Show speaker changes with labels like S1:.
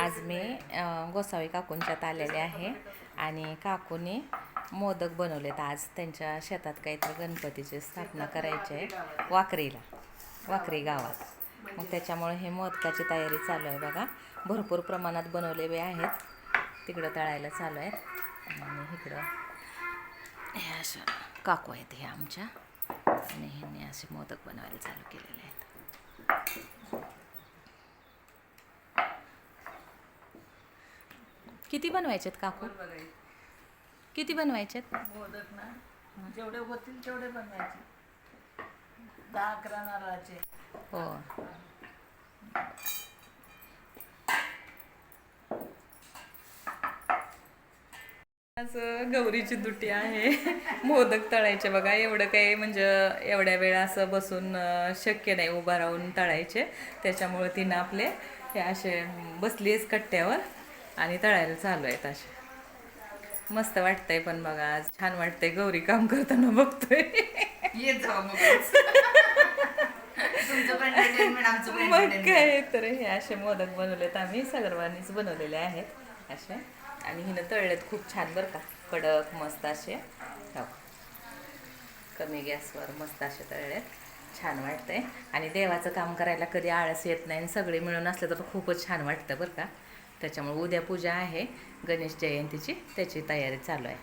S1: आज मी गोसावी काकूंच्यात आलेले आहे आणि काकूने मोदक बनवलेत. आज त्यांच्या शेतात काहीतरी गणपतीची स्थापना करायची आहे वाकरी गावात. मग त्याच्यामुळे हे मोदकाची तयारी चालू आहे बघा. भरपूर प्रमाणात बनवलेले आहेत. तिकडं तळायला चालू आहेत आणि इकडं हे अशा काकू आहेत हे आमच्या, आणि ह्यांनी असे मोदक बनवायला चालू केलेले आहेत. किती बनवायचेत काकू? किती बनवायचेत
S2: मोदक ना? जेवढे होतील तेवढे बनवायचे. 10-11 नारळाचे.
S1: हो. आज गौरीची दुटी आहे. मोदक तळायचे बघा. एवढं काही म्हणजे एवढ्या वेळा असं बसून शक्य नाही उभा राहून तळायचे. त्याच्यामुळे तिनं आपले हे असे बसलीच कट्ट्यावर आणि तळायला चालू आहेत. असे मस्त वाटतंय. पण बघा आज छान वाटतंय. गौरी काम करताना बघतोय.
S2: येत जाऊ
S1: मग काय तर हे असे मोदक बनवलेत आम्ही सर्वांनीच बनवलेले आहेत असे. आणि हिनं तळलेत खूप छान बरं का. कडक मस्त असे कमी गॅसवर मस्त असे तळलेत. छान वाटतंय. आणि देवाचं काम करायला कधी आळस येत नाही. सगळे मिळून असले तर खूपच छान वाटतं बरं का. त्याच्यामुळे उद्या पूजा आहे गणेश जयंतीची, त्याची तयारी चालू आहे.